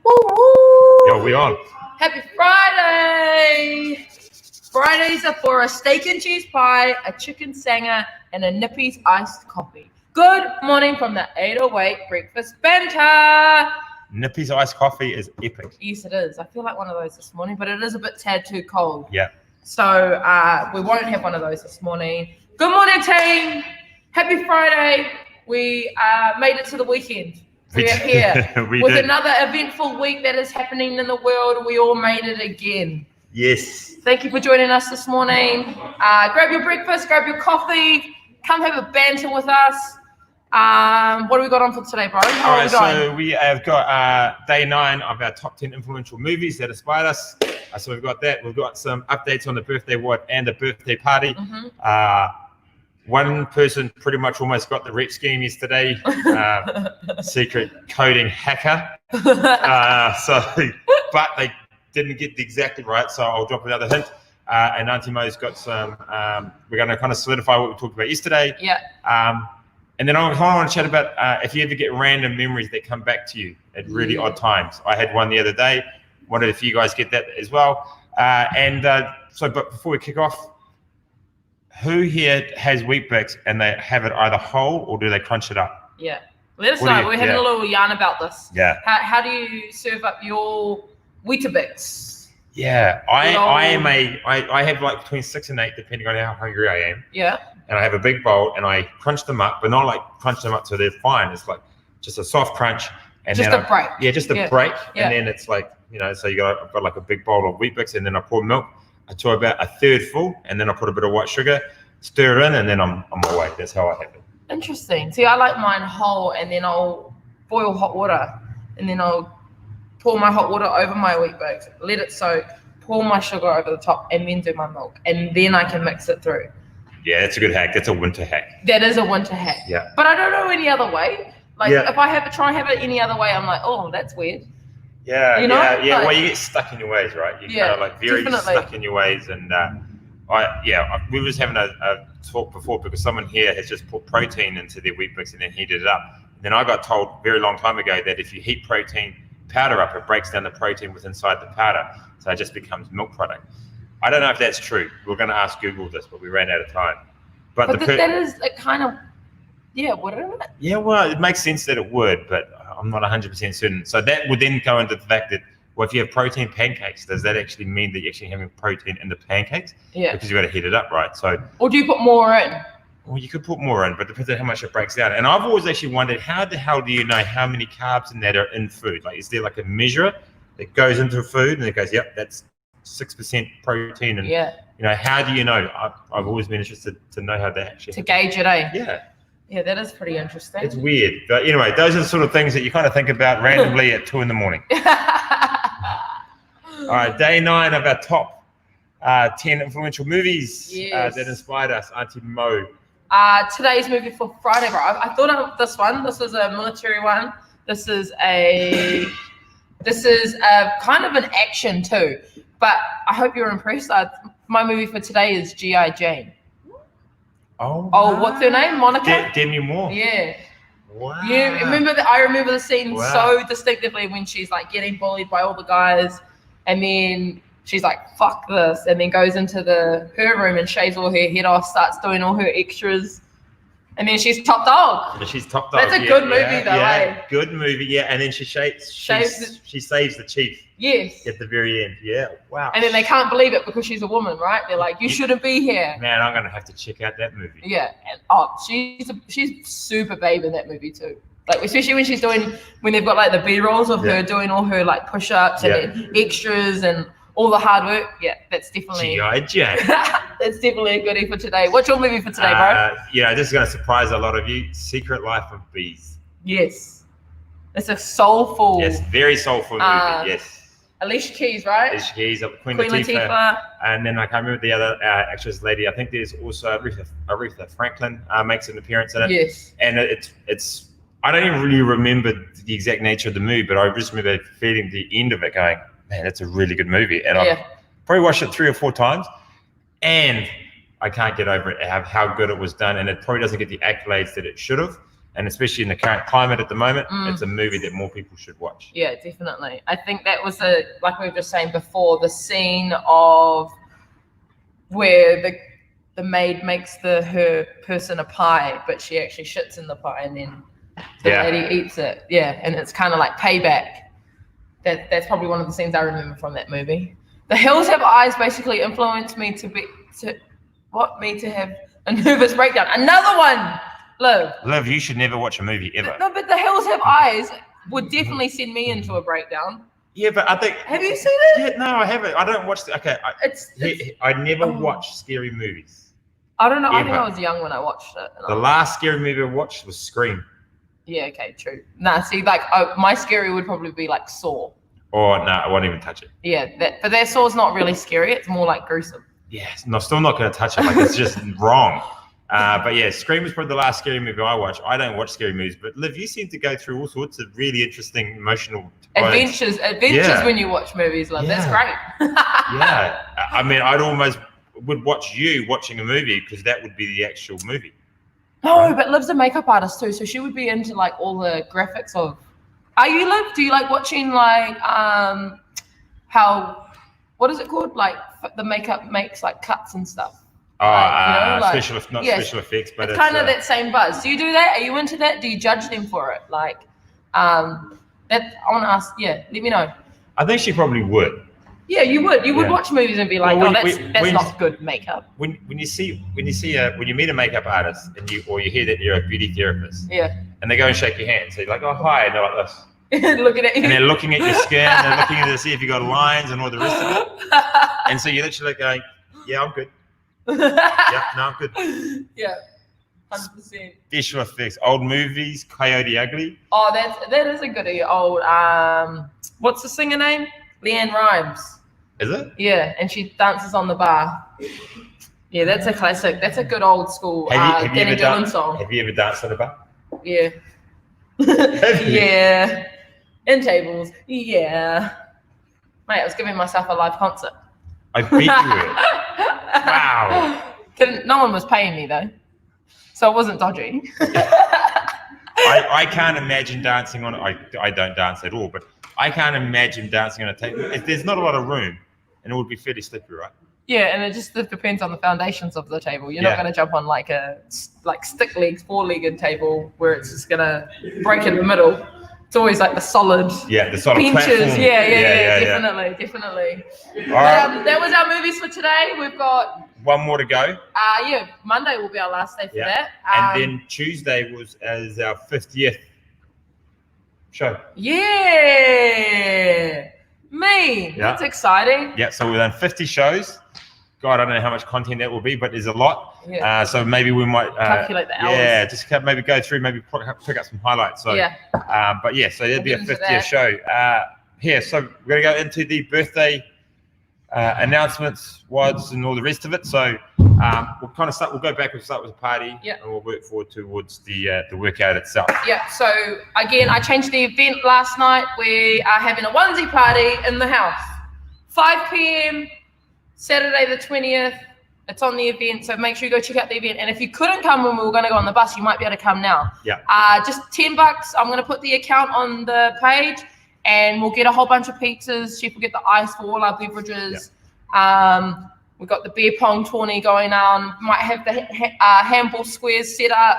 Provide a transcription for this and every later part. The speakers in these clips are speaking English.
Woo-woo. Yo, we on. Happy Friday! Fridays are for a steak and cheese pie, a chicken sanger, and a Nippy's iced coffee. Good morning from the 808 Breakfast Banter. Nippy's iced coffee is epic. Yes, it is. I feel like one of those this morning, but it is a bit tad too cold. Yeah. So we won't have one of those this morning. Good morning, team. Happy Friday. We made it to the weekend. We are here with another eventful week that is happening in the world. We all made it again. Yes. Thank you for joining us this morning. Grab your breakfast, grab your coffee, come have a banter with us. What do we got on for today, bro? All right, so we have got day 9 of our top 10 influential movies that inspired us. So we've got that. We've got some updates on the Birthday WOD and the birthday party. One person pretty much almost got the rep scheme yesterday. Secret coding hacker. But they didn't get the exactly right. So I'll drop another hint. And Aunty Mo's got some. We're going to kind of solidify what we talked about yesterday. Yeah. And then I want to chat about if you ever get random memories that come back to you at really odd times. I had one the other day. Wondered if you guys get that as well. But before we kick off, who here has Weet-Bix and they have it either whole or do they crunch it up? Yeah. Let us know. We're having a little yarn about this. Yeah. How do you serve up your Weet-Bix? Yeah. I have like between 6 and 8 depending on how hungry I am. Yeah. And I have a big bowl and I crunch them up, but not like crunch them up so they're fine. It's like just a soft crunch. And just then a break. Yeah, just a break. Yeah. And then it's like, so I've got like a big bowl of Weet-Bix and then I pour milk to about a third full and then I put a bit of white sugar, stir it in, and then I'm away. That's how I have it. Interesting. See, I like mine whole and then I'll boil hot water and then I'll pour my hot water over my Weet-Bix, let it soak, pour my sugar over the top and then do my milk. And then I can mix it through. Yeah, that's a good hack. That's a winter hack. That is a winter hack. Yeah. But I don't know any other way. Like if I try and have it any other way, I'm like, oh, that's weird. Yeah, you know? yeah. Like, well, you get stuck in your ways, right? You kind of like very stuck in your ways. And we was having a talk before because someone here has just put protein into their Weet-Bix and then heated it up. And then I got told a very long time ago that if you heat protein powder up, it breaks down the protein within inside the powder. So it just becomes milk product. I don't know if that's true. We're going to ask Google this, but we ran out of time. But that is a kind of, wouldn't it? Yeah, well, it makes sense that it would, but I'm not 100% certain. So that would then go into the fact that, well, if you have protein pancakes, does that actually mean that you're actually having protein in the pancakes? Yeah. Because you've got to heat it up, right? So. Or do you put more in? Well, you could put more in, but it depends on how much it breaks down. And I've always actually wondered, how the hell do you know how many carbs in that are in food? Like, is there like a measure that goes into food and it goes, yep, that's 6% protein? And, how do you know? I've always been interested to know how that actually gauge it, eh? Yeah. Yeah, that is pretty interesting. It's weird. But anyway, those are the sort of things that you kind of think about randomly at 2 a.m. All right, day 9 of our top 10 influential movies that inspired us. Aunty Mo. Today's movie for Friday, bro. I thought of this one. This is a military one. This is a kind of an action too. But I hope you're impressed. My movie for today is G.I. Jane. Oh, what's her name? Monica? Demi Moore. Yeah. Wow. Yeah, I remember the scene so distinctively when she's like getting bullied by all the guys and then she's like, fuck this, and then goes into her room and shaves all her head off, starts doing all her extras, and then she's top dog. She's top dog. That's a good movie though, eh? Good movie, yeah. And then she saves the chief. Yes. At the very end, yeah. Wow. And then they can't believe it because she's a woman, right? They're like, you shouldn't be here. Man, I'm gonna have to check out that movie. Yeah, and she's super babe in that movie too. Like especially when they've got like the B-rolls of her doing all her like push-ups and extras and all the hard work. Yeah, that's definitely G.I. Jane. That's definitely a goodie for today. What's your movie for today, bro? This is gonna surprise a lot of you. Secret Life of Bees. Yes, it's a soulful. Yes, very soulful movie. Yes. Alicia Keys, right? Alicia Keys, Queen Latifah. And then I can't remember the other actress lady. I think there's also Aretha Franklin makes an appearance in it. Yes. And it's I don't even really remember the exact nature of the movie, but I just remember feeling the end of it going, man, that's a really good movie. And I've probably watched it 3 or 4 times. And I can't get over it, how good it was done. And it probably doesn't get the accolades that it should have. And especially in the current climate at the moment, it's a movie that more people should watch. Yeah, definitely. I think that was like we were just saying before, the scene of where the maid makes her person a pie, but she actually shits in the pie and then the lady eats it. Yeah, and it's kind of like payback. That's probably one of the scenes I remember from that movie. The Hills Have Eyes basically influenced me to have a nervous breakdown. Another one. Liv, you should never watch a movie ever. No, but The Hills Have Eyes would definitely send me into a breakdown. Yeah, but I think... Have you seen it? Yeah, no, I haven't. I don't watch... I never watch scary movies. I don't know. Ever. I think I was young when I watched it. The last scary movie I watched was Scream. Yeah, okay, true. Nah, see, like, my scary would probably be like Saw. Or, no, I won't even touch it. Yeah, but that Saw's not really scary. It's more like gruesome. Yeah, no, still not going to touch it. Like, it's just wrong. But yeah, Scream was probably the last scary movie I watched. I don't watch scary movies, but Liv, you seem to go through all sorts of really interesting emotional adventures when you watch movies, Liv. That's great. Yeah, I mean, I'd almost would watch you watching a movie because that would be the actual movie. No, but Liv's a makeup artist too, so she would be into like all the graphics of. Are you, Liv? Do you like watching like what is it called? Like the makeup makes like cuts and stuff. Special effects, but it's kind of that same buzz. Do you do that? Are you into that? Do you judge them for it? Like, that I want to ask. Yeah, let me know. I think she probably would. Yeah, you would. You would watch movies and be like, that's not good makeup. When you meet a makeup artist and you hear that you're a beauty therapist. Yeah. And they go and shake your hand, so you're like, oh hi, and they're like this. Looking at you. And they're looking at your skin, they're looking to see if you got lines and all the rest of it. And so you're literally going, yeah, I'm good. Yeah, no, I'm good. Yeah, 100%. Special effects, old movies, Coyote Ugly. Oh, that is a goodie. Old what's the singer name? Leanne Rimes. Is it? Yeah, and she dances on the bar. Yeah, that's a classic. That's a good old school Danny Dillon song. Have you ever danced on a bar? Yeah. Yeah. In tables. Yeah. Mate, I was giving myself a live concert. I bet you were. Wow. No one was paying me though, so it wasn't dodgy. I can't imagine dancing on it. I don't dance at all, but I can't imagine dancing on a table. There's not a lot of room, and it would be fairly slippery, right? Yeah, and it just depends on the foundations of the table. You're not going to jump on like stick legs, 4-legged table where it's just going to break in the middle. It's always like the solid benches. Platform. Yeah, definitely. All right. That was our movies for today. We've got one more to go. Monday will be our last day for that. And then Tuesday is our 50th show. Yeah. That's exciting. Yeah, so we've done 50 shows. God, I don't know how much content that will be, but there's a lot. Yeah. So maybe we might calculate the hours. Yeah, just maybe go through, maybe pick up some highlights. So but yeah, so there'll be a 50th show. So we're gonna go into the birthday announcements, WODs, and all the rest of it. So we'll kind of start. We'll go back and start with the party, and we'll work forward towards the workout itself. Yeah. So again, I changed the event last night. We are having a onesie party in the house, 5 p.m. Saturday the 20th. It's on the event, so make sure you go check out the event. And if you couldn't come when we were going to go on the bus, you might be able to come now. Yeah. Just $10. I'm going to put the account on the page, and we'll get a whole bunch of pizzas. Chef will get the ice for all our beverages. Yeah. We've got the beer pong tourney going on. Might have the handball squares set up.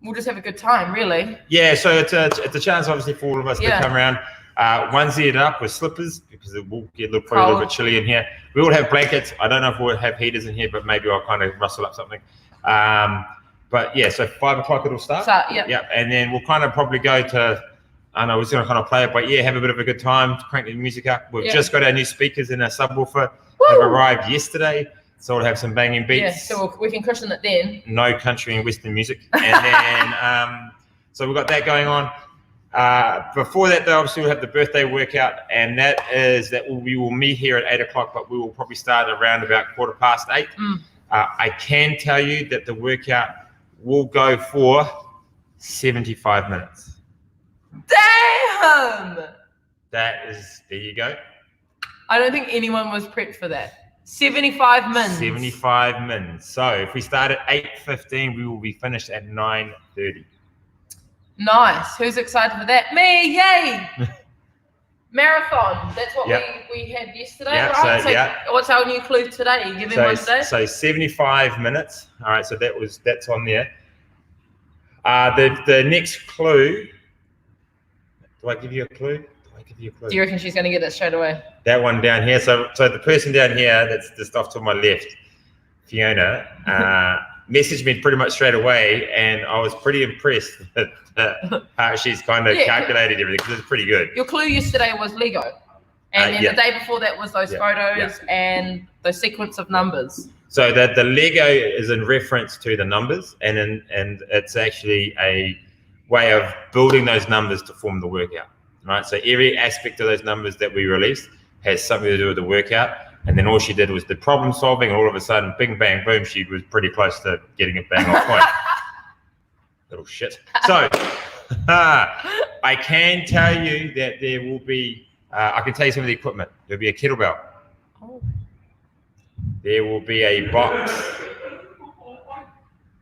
We'll just have a good time, really. Yeah, so it's a chance, obviously, for all of us to come around. Onesie it up with slippers because it will get probably a little bit chilly in here. We will have blankets. I don't know if we'll have heaters in here, but maybe I'll kind of rustle up something. But yeah, so 5 o'clock it'll start. Yeah, and then we'll kind of probably go to, I don't know, we're just going to kind of play it, but yeah, have a bit of a good time, crank the music up. We've just got our new speakers in our subwoofer. They've arrived yesterday, so we'll have some banging beats. Yeah, so we can cushion it then. No country and western music. And then, so we've got that going on. Before that, though, obviously we'll have the birthday workout, and we will meet here at 8 o'clock, but we will probably start around about 8:15. I can tell you that the workout will go for 75 minutes. Damn! There you go. I don't think anyone was prepped for that. 75 minutes. 75 minutes. So if we start at 8:15, we will be finished at 9:30. Nice. Who's excited for that? Me, yay! Marathon. That's what we had yesterday, right? So what's our new clue today? You give me one today. So 75 minutes. All right, so that's on there. The next clue. Do I give you a clue? Do you reckon she's going to get it straight away? That one down here. So the person down here, that's just off to my left, Fiona, messaged me pretty much straight away, and I was pretty impressed with how she's kind of calculated everything, because it's pretty good. Your clue yesterday was Lego, and then the day before that was those photos and the sequence of numbers. So the Lego is in reference to the numbers, and it's actually a way of building those numbers to form the workout. Right, so every aspect of those numbers that we released has something to do with the workout, and then all she did was the problem solving, and all of a sudden, bing, bang, boom, she was pretty close to getting it bang on point. Little shit. So, I can tell you that there will be, I can tell you some of the equipment. There'll be a kettlebell. Oh. There will be a box,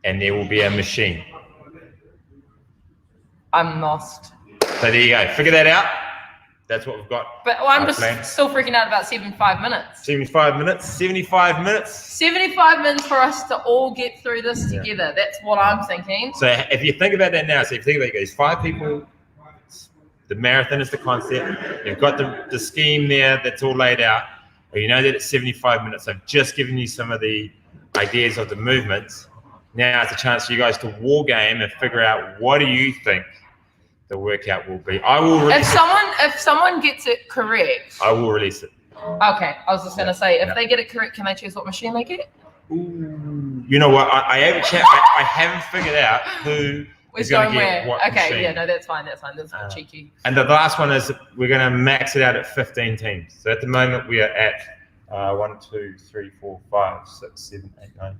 and there will be a machine. I'm lost. So there you go. Figure that out. That's what we've got. But I'm just still freaking out about 75 minutes. 75 minutes. 75 minutes. 75 minutes for us to all get through this together. That's what I'm thinking. So if you think about that now, so if you think about it, there's 5 people. The marathon is the concept. You've got the scheme there that's all laid out. You know that it's 75 minutes. I've just given you some of the ideas of the movements. Now it's a chance for you guys to war game and figure out, what do you think the workout will be. I will release if someone gets it correct, I will release it. Okay, I was just gonna say, if they get it correct, can they choose what machine they get? Ooh. You know what? I haven't figured out who is going to get what machine. Okay, no, that's fine. That's cheeky. And the last one is we're going to max it out at 15 teams. So at the moment we are at 1, 2, 3, 4, 5, 6, 7, 8, 9.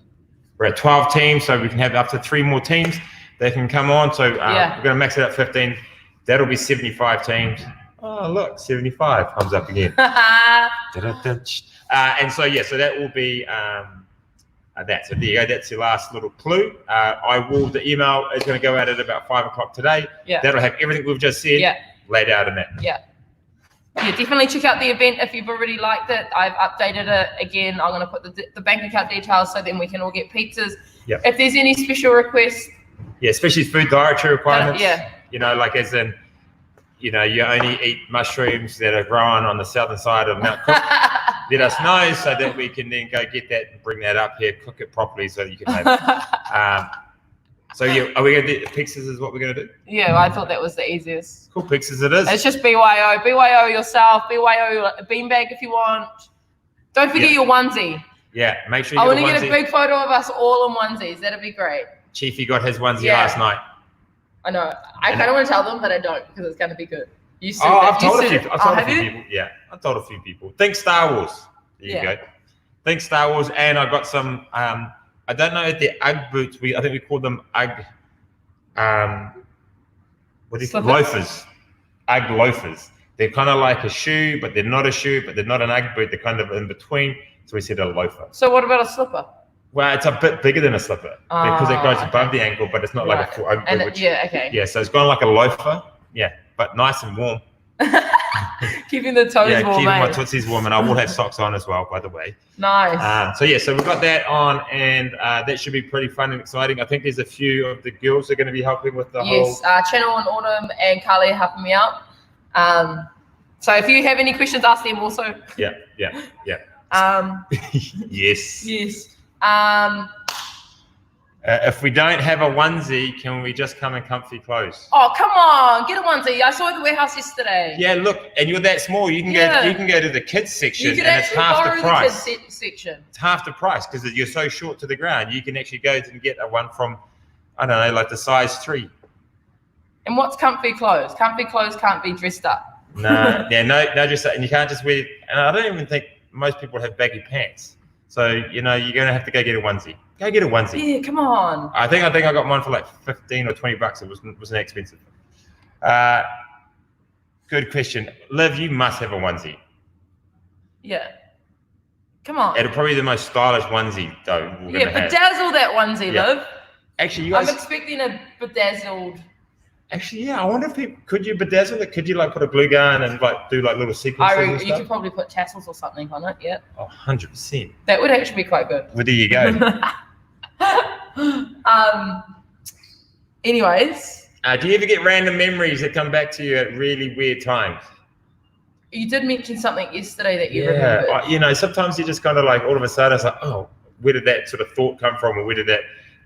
We're at 12 teams, so we can have up to 3 more teams. They can come on, so we're going to max it out 15. That'll be 75 teams. Oh, look, 75 comes up again. And so, so that will be that. So there you go. That's your last little clue. The email is going to go out at about 5 o'clock today. Yeah. That'll have everything we've just said laid out in that. Yeah. Yeah, definitely check out the event if you've already liked it. I've updated it again. I'm going to put the bank account details so then we can all get pizzas. Yep. If there's any special requests. Yeah, especially food dietary requirements. You know, like as in, you only eat mushrooms that are grown on the southern side of Mount Cook. Let us know so that we can then go get that and bring that up here, cook it properly so that you can have it. So are we going to do pizzas is what we're going to do? Yeah, I thought that was the easiest. Cool, pizzas it is. It's just BYO. BYO yourself. BYO a beanbag if you want. Don't forget your onesie. Yeah, make sure you I want to get a big photo of us all in onesies. That'd be great. Chiefy got his onesie last night. I know. I kind of want to tell them, but I don't because it's going to be good. I've told a few people. Yeah, I've told a few people. Think Star Wars. There you go. Think Star Wars. And I got some, I don't know if they're Ugg boots. I think we call them Ugg, loafers. Ugg loafers. They're kind of like a shoe, but they're not a shoe, but they're not an Ugg boot. They're kind of in between. So we said a loafer. So what about a slipper? Well, it's a bit bigger than a slipper because it goes above the ankle, but it's not like a full Ugg boot. Yeah, so it's gone like a loafer. Yeah, but nice and warm. Keeping the toes warm. Keeping my tootsies warm, and I will have socks on as well, by the way. Nice. So we've got that on, and that should be pretty fun and exciting. I think there's a few of the girls that are going to be helping with the whole. Yes, Channel and Autumn and Carly are helping me out. So if you have any questions, ask them also. Yeah. Yes. Yes. If we don't have a onesie, can we just come in comfy clothes? Oh, come on, get a onesie. I saw it at the warehouse yesterday. Yeah, look, and you're that small. You can go. You can go to the kids section, and it's half the price. The kids section. It's half the price because you're so short to the ground. You can actually go and get a one from, I don't know, like the size 3. And what's comfy clothes? Comfy clothes can't be dressed up. No, dressed up, and you can't just wear. And I don't even think most people have baggy pants. So you're going to have to go get a onesie. Go get a onesie. Yeah, come on. I think I got mine for like $15 or $20. It wasn't expensive. Good question, Liv. You must have a onesie. Yeah. Come on. It'll probably be the most stylish onesie though. Bedazzle that onesie, Liv. Actually, you guys. I'm expecting a bedazzled. Actually, yeah. I wonder if people could you bedazzle it? Could you like put a glue gun and like do like little sequences and You stuff? could probably put tassels or something on it. Yeah. Oh, 100%. That would actually be quite good. Well, there you go. Anyways. Do you ever get random memories that come back to you at really weird times? You did mention something yesterday that you remembered. Yeah, you know, sometimes you just kind of like all of a sudden it's like, oh, where did that sort of thought come from, or where did that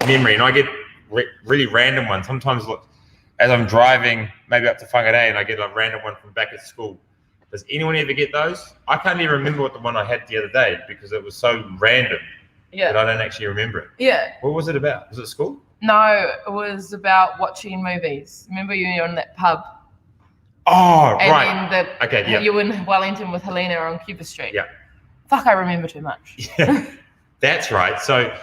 memory? And I get really random ones. Sometimes, look, as I'm driving, maybe up to Whangarei, and I get a random one from back at school. Does anyone ever get those? I can't even remember what the one I had the other day because it was so random that I don't actually remember it. Yeah. What was it about? Was it school? No, it was about watching movies. Remember you were in that pub? Oh, and right. Then you were in Wellington with Helena on Cuba Street. Yeah. Fuck, I remember too much. Yeah, that's right. So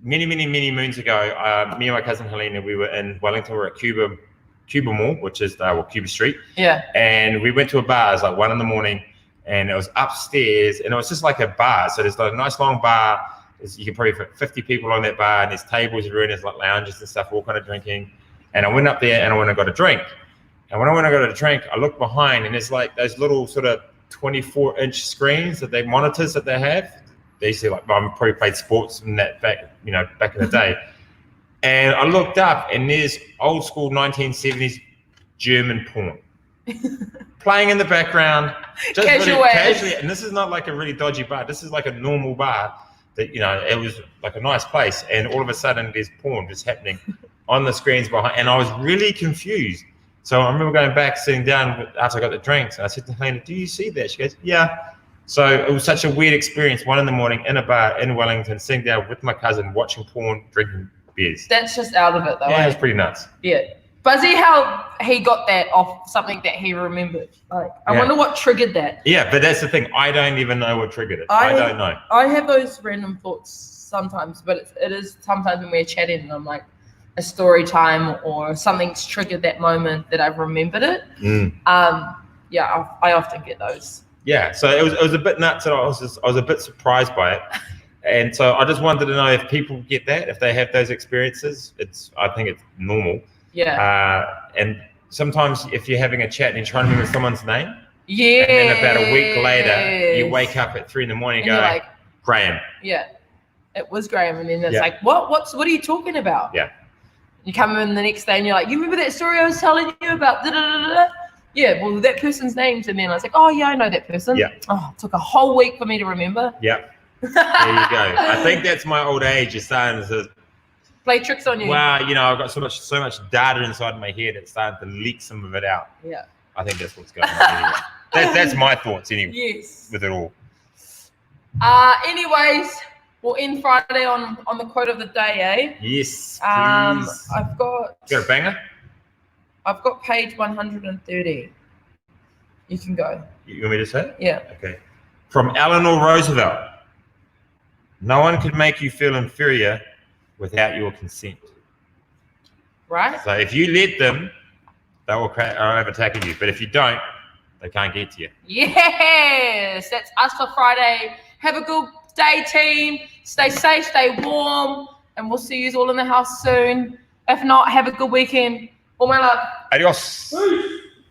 many moons ago, me and my cousin Helena, we were in Wellington. We were at Cuba Mall, which is Cuba Street. Yeah. And we went to a bar. It was like 1 a.m, and it was upstairs, and it was just like a bar. So there's like a nice long bar. You can probably fit 50 people on that bar, and there's tables everywhere, and there's like lounges and stuff, all kind of drinking. And I went up there and I went and got a drink. And when I went and got a drink, I looked behind, and there's like those little sort of 24-inch screens that monitors that they have. They used to I probably played sports in that back in the day. And I looked up, and there's old school 1970s German porn playing in the background, just casually. And this is not like a really dodgy bar. This is like a normal bar that it was like a nice place. And all of a sudden, there's porn just happening on the screens behind, and I was really confused. So I remember going back, sitting down after I got the drinks, and I said to Helena, "Do you see that?" She goes, "Yeah." So it was such a weird experience, 1 a.m. in a bar in Wellington, sitting down with my cousin, watching porn, drinking beers. That's just out of it, though. Yeah, it's pretty nuts. Yeah. But see how he got that off something that he remembered. Like, I wonder what triggered that. Yeah, but that's the thing. I don't even know what triggered it. I don't know. I have those random thoughts sometimes, but it is sometimes when we're chatting and I'm like, a story time or something's triggered that moment that I've remembered it. I often get those. Yeah, so it was a bit nuts, and I was a bit surprised by it. And so I just wanted to know if people get that, if they have those experiences. I think it's normal. Yeah. And sometimes if you're having a chat and you're trying to remember someone's name, yeah, and then about a week later you wake up at 3 a.m. and go, like, Graham. Yeah, it was Graham, and then it's like, what are you talking about? Yeah. You come in the next day and you're like, you remember that story I was telling you about? Yeah, well, that person's names, and then I was like, oh yeah, I know that person. Yeah. Oh, it took a whole week for me to remember. Yeah. There you go. I think that's my old age. It's starting to play tricks on you. Wow, I've got so much data inside my head. It's starting to leak some of it out. Yeah. I think that's what's going on. Anyway. That's my thoughts anyway. Yes. With it all. Anyways, we'll end Friday on the quote of the day, eh? Yes. Please. I've got. You got a banger? I've got page 130. You can go. You want me to say it? Yeah. Okay. From Eleanor Roosevelt. No one can make you feel inferior without your consent. Right. So if you let them, they will overtake you. But if you don't, they can't get to you. Yes. That's us for Friday. Have a good day, team. Stay safe, stay warm, and we'll see you all in the house soon. If not, have a good weekend. All my love. Adios. Peace.